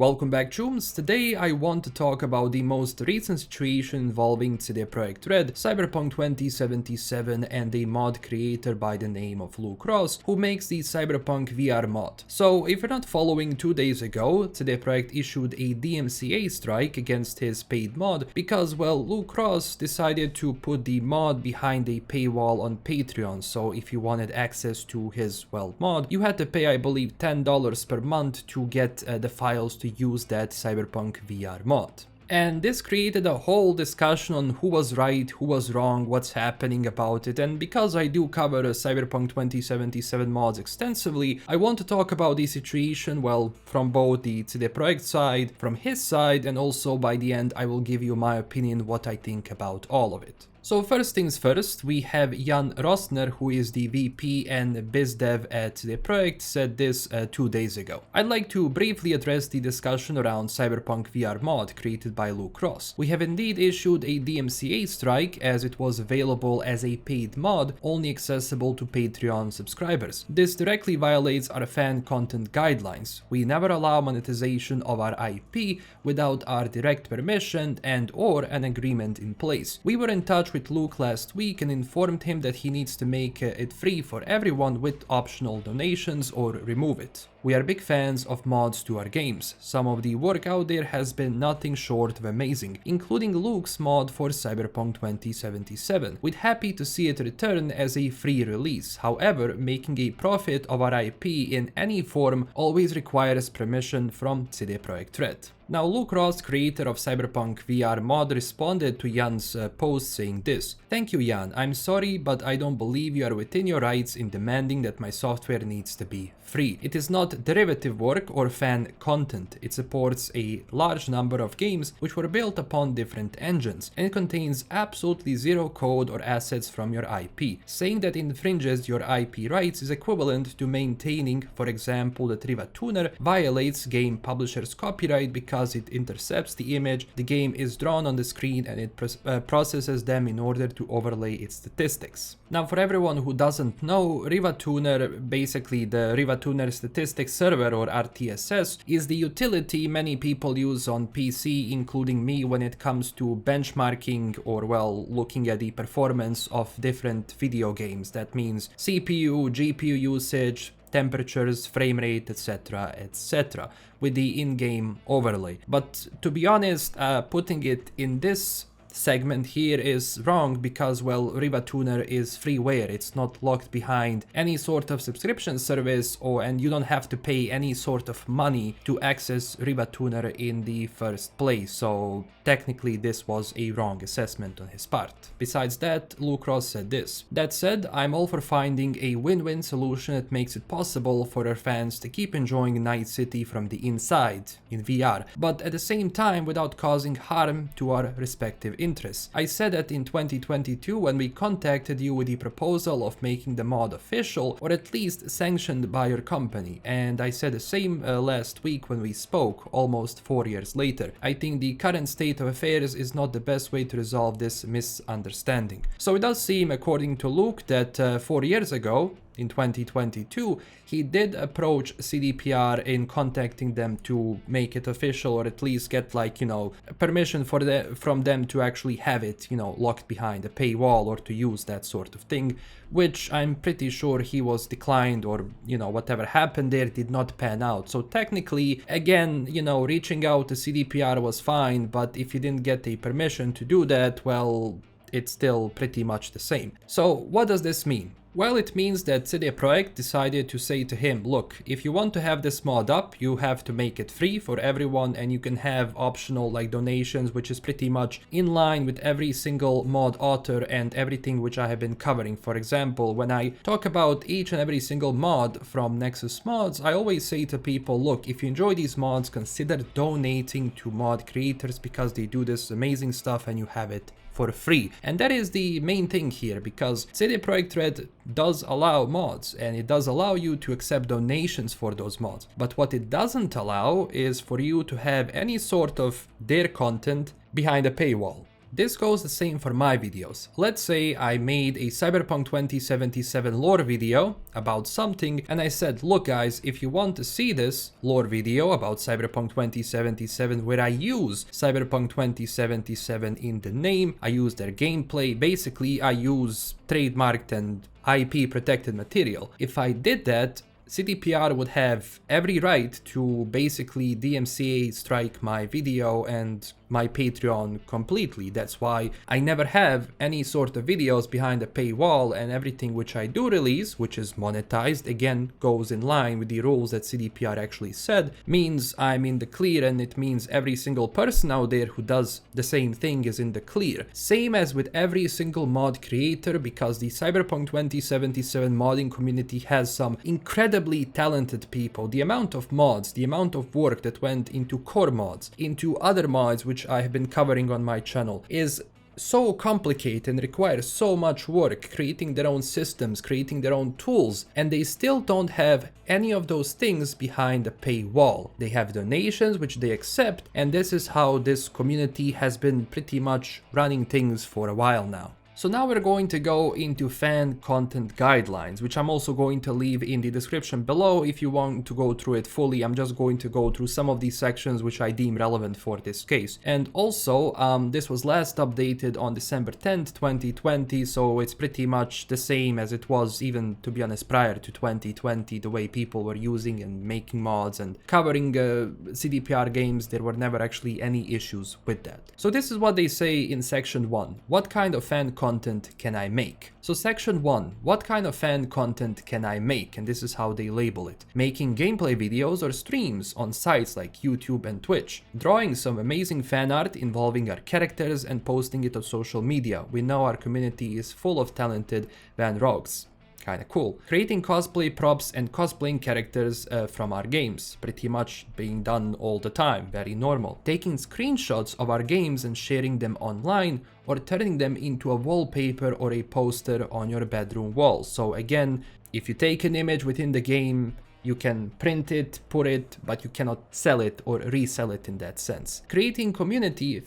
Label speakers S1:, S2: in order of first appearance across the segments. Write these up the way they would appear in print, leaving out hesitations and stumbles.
S1: Welcome back, chums. Today I want to talk about the most recent situation involving CD Projekt Red, Cyberpunk 2077 and a mod creator by the name of Luke Ross, who makes the Cyberpunk VR mod. So if you're not following, 2 days ago, CD Projekt issued a DMCA strike against his paid mod because, well, Luke Ross decided to put the mod behind a paywall on Patreon. So if you wanted access to his, well, mod, you had to pay, I believe, $10 per month to get the files to use that Cyberpunk VR mod. And this created a whole discussion on who was right, who was wrong, what's happening about it, and because I do cover Cyberpunk 2077 mods extensively, I want to talk about the situation, well, from both the CD Projekt side, from his side, and also by the end I will give you my opinion what I think about all of it. So first things first, we have Jan Rosner, who is the VP and BizDev at CD Projekt, said this 2 days ago. I'd like to briefly address the discussion around Cyberpunk VR mod created by Luke Ross. We have indeed issued a DMCA strike as it was available as a paid mod, only accessible to Patreon subscribers. This directly violates our fan content guidelines. We never allow monetization of our IP without our direct permission and/or an agreement in place. We were in touch with Luke last week and informed him that he needs to make it free for everyone with optional donations or remove it. We are big fans of mods to our games. Some of the work out there has been nothing short of amazing, including Luke's mod for Cyberpunk 2077. We'd happy to see it return as a free release. However, making a profit of our IP in any form always requires permission from CD Projekt Red. Now, Luke Ross, creator of Cyberpunk VR mod, responded to Jan's post saying this: "Thank you, Jan. I'm sorry, but I don't believe you are within your rights in demanding that my software needs to be free. It is not derivative work or fan content. It supports a large number of games which were built upon different engines, and it contains absolutely zero code or assets from your IP. Saying that infringes your IP rights is equivalent to maintaining, for example, that Riva Tuner violates game publisher's copyright because it intercepts the image the game is drawn on the screen and it processes them in order to overlay its statistics." Now, for everyone who doesn't know, Riva Tuner, basically the Riva Tuner Statistics Server, or RTSS, is the utility many people use on PC, including me, when it comes to benchmarking or, well, looking at the performance of different video games. That means CPU, GPU usage, temperatures, frame rate, etc., etc., with the in-game overlay. But to be honest, putting it in this segment here is wrong because, well, Riva Tuner is freeware. It's not locked behind any sort of subscription service, and you don't have to pay any sort of money to access Riva Tuner in the first place. So technically this was a wrong assessment on his part. Besides that, Luke Ross said this: "That said, I'm all for finding a win-win solution that makes it possible for our fans to keep enjoying Night City from the inside in VR, but at the same time without causing harm to our respective interests. I said that in 2022 when we contacted you with the proposal of making the mod official or at least sanctioned by your company, and I said the same last week when we spoke, almost 4 years later. I think the current state of affairs is not the best way to resolve this misunderstanding." So it does seem, according to Luke, that 4 years ago, in 2022, he did approach CDPR in contacting them to make it official, or at least get, like, you know, permission from them to actually have it, you know, locked behind a paywall or to use that sort of thing, which I'm pretty sure he was declined, or, you know, whatever happened there did not pan out. So technically, again, you know, reaching out to CDPR was fine, but if you didn't get a permission to do that, well, it's still pretty much the same. So what does this mean? Well, it means that CD Projekt decided to say to him, look, if you want to have this mod up, you have to make it free for everyone, and you can have optional, like, donations, which is pretty much in line with every single mod author and everything which I have been covering. For example, when I talk about each and every single mod from Nexus Mods, I always say to people, look, if you enjoy these mods, consider donating to mod creators because they do this amazing stuff and you have it for free. And that is the main thing here, because CD Projekt Red does allow mods and it does allow you to accept donations for those mods. But what it doesn't allow is for you to have any sort of their content behind a paywall. This goes the same for my videos. Let's say I made a Cyberpunk 2077 lore video about something and I said, look guys, if you want to see this lore video about Cyberpunk 2077 where I use Cyberpunk 2077 in the name, I use their gameplay, basically I use trademarked and IP protected material. If I did that, CDPR would have every right to basically DMCA strike my video and my Patreon completely. That's why I never have any sort of videos behind a paywall, and everything which I do release, which is monetized, again goes in line with the rules that CDPR actually said, means I'm in the clear, and it means every single person out there who does the same thing is in the clear. Same as with every single mod creator, because the Cyberpunk 2077 modding community has some incredibly talented people. The amount of mods, the amount of work that went into core mods, into other mods which I have been covering on my channel is so complicated and requires so much work, creating their own systems, creating their own tools, and they still don't have any of those things behind a paywall. They have donations which they accept, and this is how this community has been pretty much running things for a while now. So now we're going to go into fan content guidelines, which I'm also going to leave in the description below if you want to go through it fully. I'm just going to go through some of these sections which I deem relevant for this case. And also, this was last updated on December 10th, 2020, so it's pretty much the same as it was even, to be honest, prior to 2020, the way people were using and making mods and covering CDPR games. There were never actually any issues with that. So this is what they say in section 1. What kind of fan content can I make? So section 1, what kind of fan content can I make? And this is how they label it. Making gameplay videos or streams on sites like YouTube and Twitch. Drawing some amazing fan art involving our characters and posting it on social media. We know our community is full of talented Van Rogues. Kinda cool. Creating cosplay props and cosplaying characters from our games. Pretty much being done all the time, very normal. Taking screenshots of our games and sharing them online, or turning them into a wallpaper or a poster on your bedroom wall. So again, if you take an image within the game, you can print it, put it, but you cannot sell it or resell it in that sense. Creating community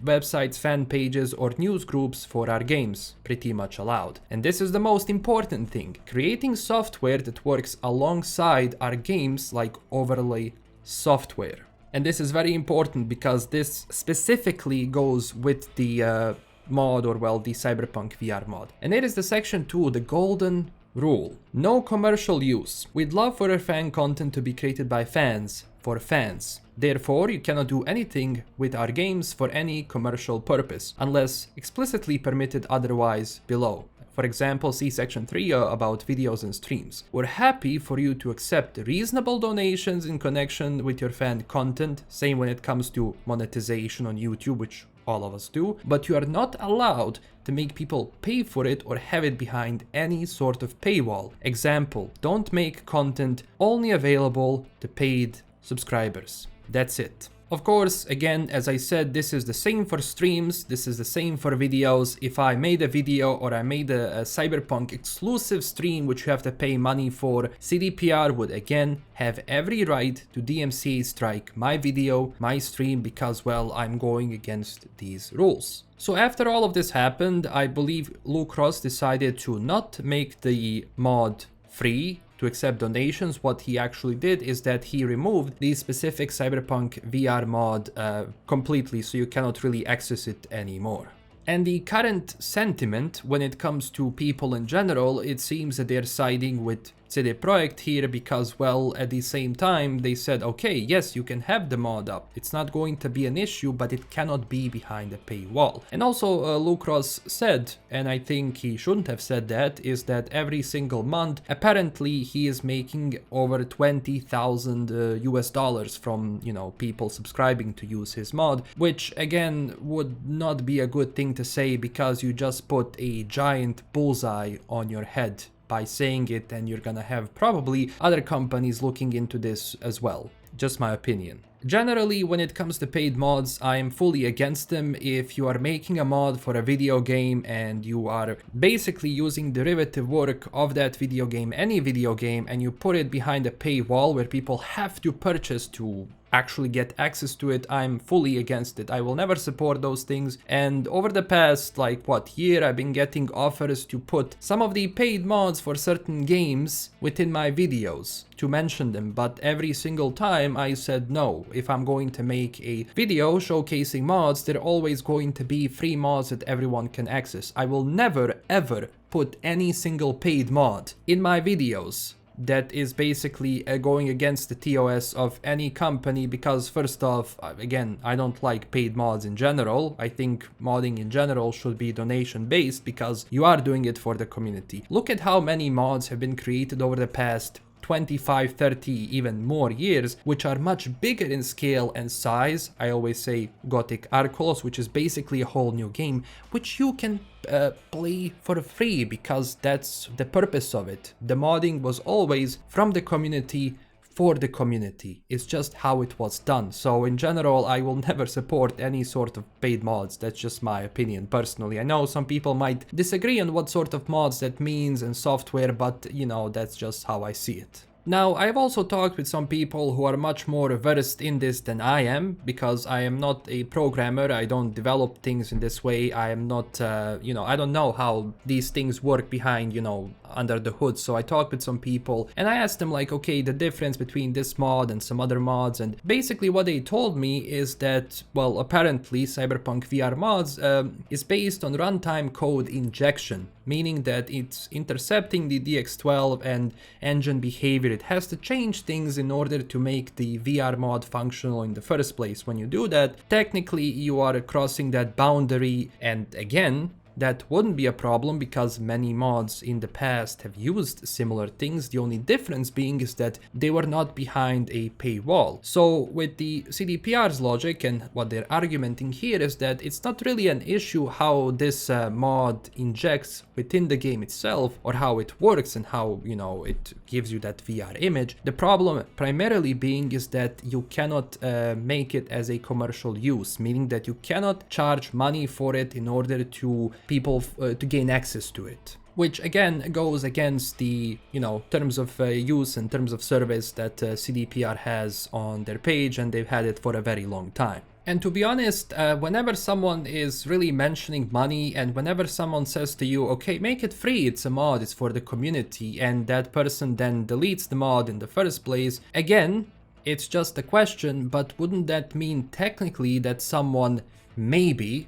S1: websites, fan pages, or news groups for our games, pretty much allowed. And this is the most important thing. Creating software that works alongside our games, like overlay software. And this is very important because this specifically goes with the mod, or well, the Cyberpunk VR mod. And it is the section 2, the golden rule. No commercial use. We'd love for our fan content to be created by fans, for fans. Therefore, you cannot do anything with our games for any commercial purpose, unless explicitly permitted otherwise below. For example, see section 3 about videos and streams. We're happy for you to accept reasonable donations in connection with your fan content, same when it comes to monetization on YouTube, which all of us do, but you are not allowed to make people pay for it or have it behind any sort of paywall. Example, don't make content only available to paid subscribers. That's it. Of course, again, as I said, this is the same for streams, this is the same for videos. If I made a video or I made a Cyberpunk exclusive stream which you have to pay money for, CDPR would again have every right to DMCA strike my video, my stream, because, well, I'm going against these rules. So after all of this happened, I believe Luke Ross decided to not make the mod free to accept donations. What he actually did is that he removed the specific Cyberpunk VR mod completely, so you cannot really access it anymore. And the current sentiment when it comes to people in general, it seems that they're siding with CD Projekt here because, well, at the same time they said, okay, yes, you can have the mod up, it's not going to be an issue, but it cannot be behind a paywall. And also Luke Ross said, and I think he shouldn't have said that, is that every single month apparently he is making over 20,000 US dollars from, you know, people subscribing to use his mod, which again would not be a good thing to say because you just put a giant bullseye on your head by saying it, and you're gonna have probably other companies looking into this as well. Just my opinion. Generally, when it comes to paid mods, I am fully against them. If you are making a mod for a video game and you are basically using derivative work of that video game, any video game, and you put it behind a paywall where people have to purchase to actually get access to it, I'm fully against it. I will never support those things. And over the past, like, year, I've been getting offers to put some of the paid mods for certain games within my videos, to mention them, but every single time I said no. If I'm going to make a video showcasing mods, there are always going to be free mods that everyone can access. I will never ever put any single paid mod in my videos that is basically going against the TOS of any company, because first off, again, I don't like paid mods in general. I think modding in general should be donation based, because you are doing it for the community. Look at how many mods have been created over the past 25, 30, even more years, which are much bigger in scale and size. I always say Gothic Arcolos, which is basically a whole new game, which you can play for free, because that's the purpose of it. The modding was always from the community for the community. It's just how it was done. So in general, I will never support any sort of paid mods. That's just my opinion personally. I know some people might disagree on what sort of mods that means and software, but you know, that's just how I see it. Now, I've also talked with some people who are much more versed in this than I am, because I am not a programmer. I don't develop things in this way. I am not, you know, I don't know how these things work behind, you know, under the hood. So I talked with some people and I asked them, like, okay, the difference between this mod and some other mods. And basically what they told me is that, well, apparently Cyberpunk VR mods is based on runtime code injection, meaning that it's intercepting the DX12 and engine behavior. It has to change things in order to make the VR mod functional in the first place. When you do that, technically you are crossing that boundary, and again, that wouldn't be a problem because many mods in the past have used similar things. The only difference being is that they were not behind a paywall. So with the CDPR's logic, and what they're argumenting here is that it's not really an issue how this mod injects within the game itself, or how it works and how, you know, it gives you that VR image. The problem primarily being is that you cannot make it as a commercial use, meaning that you cannot charge money for it in order to people to gain access to it, which again goes against the, you know, terms of use and terms of service that CDPR has on their page, and they've had it for a very long time. And to be honest, whenever someone is really mentioning money, and whenever someone says to you, okay, make it free, it's a mod, it's for the community, and that person then deletes the mod in the first place, again, it's just a question, but wouldn't that mean technically that someone maybe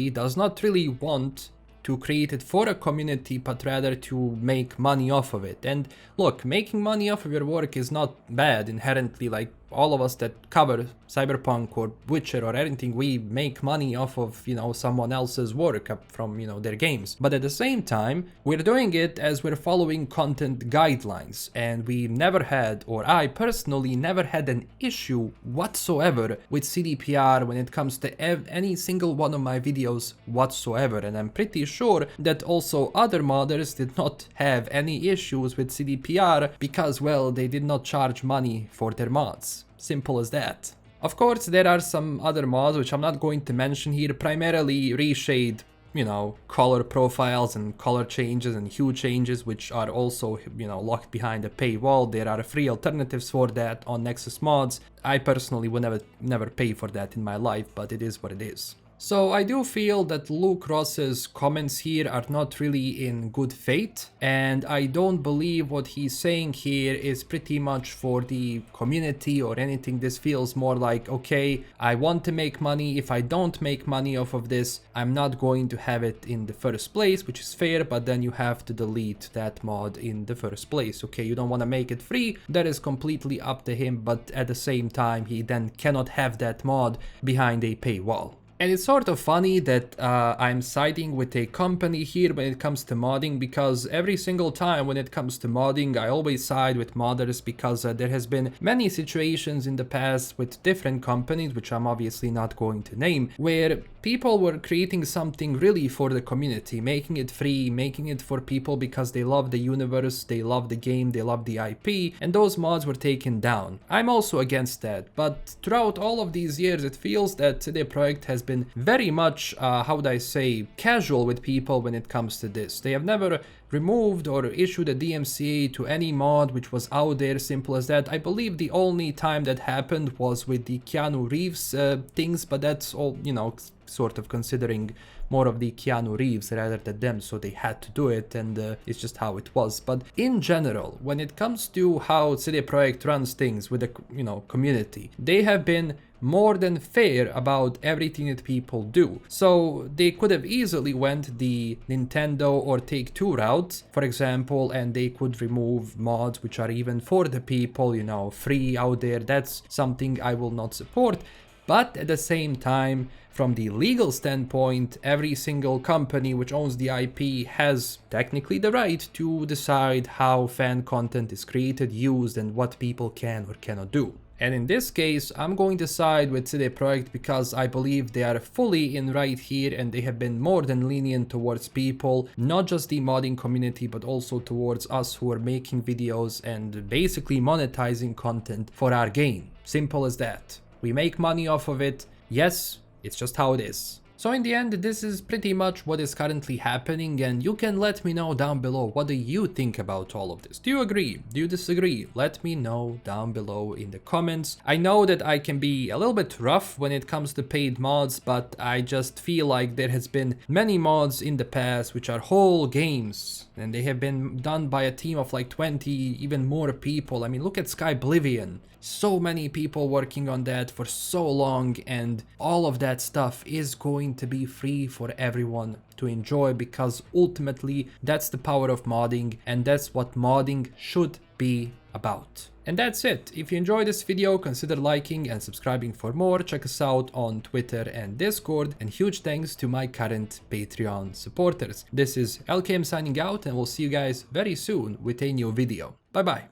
S1: does not really want to create it for a community, but rather to make money off of it? And look, making money off of your work is not bad inherently. Like, all of us that cover Cyberpunk or Witcher or anything, we make money off of, you know, someone else's work up from, you know, their games. But at the same time, we're doing it as we're following content guidelines, and we never had, or I personally never had, an issue whatsoever with CDPR when it comes to any single one of my videos whatsoever. And I'm pretty sure that also other modders did not have any issues with CDPR because, well, they did not charge money for their mods. Simple as that. Of course, there are some other mods which I'm not going to mention here, primarily reshade, you know, color profiles and color changes and hue changes, which are also, you know, locked behind a paywall. There are free alternatives for that on Nexus Mods. I personally would never pay for that in my life, but it is what it is. So I do feel that Luke Ross's comments here are not really in good faith, and I don't believe what he's saying here is pretty much for the community or anything. This feels more like, okay, I want to make money. If I don't make money off of this, I'm not going to have it in the first place, which is fair, but then you have to delete that mod in the first place. Okay, you don't want to make it free, that is completely up to him, but at the same time, he then cannot have that mod behind a paywall. And it's sort of funny that I'm siding with a company here when it comes to modding, because every single time when it comes to modding, I always side with modders, because there has been many situations in the past with different companies, which I'm obviously not going to name, where people were creating something really for the community, making it free, making it for people because they love the universe, they love the game, they love the IP, and those mods were taken down. I'm also against that, but throughout all of these years, it feels that CD Projekt has been been very much, how would I say, casual with people when it comes to this. They have never removed or issued a DMCA to any mod which was out there, simple as that. I believe the only time that happened was with the Keanu Reeves things, but that's all, you know, sort of considering more of the Keanu Reeves rather than them, so they had to do it, and it's just how it was. But in general, when it comes to how CD Projekt runs things with the, you know, community, they have been more than fair about everything that people do. So they could have easily went the Nintendo or Take-Two route, for example, and they could remove mods which are even for the people, you know, free out there. That's something I will not support. But at the same time, from the legal standpoint, every single company which owns the IP has technically the right to decide how fan content is created, used, and what people can or cannot do. And in this case, I'm going to side with CD Projekt because I believe they are fully in right here, and they have been more than lenient towards people, not just the modding community, but also towards us who are making videos and basically monetizing content for our game. Simple as that. We make money off of it. Yes, it's just how it is. So in the end, this is pretty much what is currently happening, and you can let me know down below, what do you think about all of this? Do you agree? Do you disagree? Let me know down below in the comments. I know that I can be a little bit rough when it comes to paid mods, but I just feel like there has been many mods in the past which are whole games, and they have been done by a team of like 20, even more people. I mean, look at Skyblivion. So many people working on that for so long, and all of that stuff is going to be free for everyone to enjoy, because ultimately that's the power of modding, and that's what modding should be about. And that's it. If you enjoyed this video, consider liking and subscribing for more. Check us out on Twitter and Discord, and huge thanks to my current Patreon supporters. This is LKM signing out, and we'll see you guys very soon with a new video. Bye bye.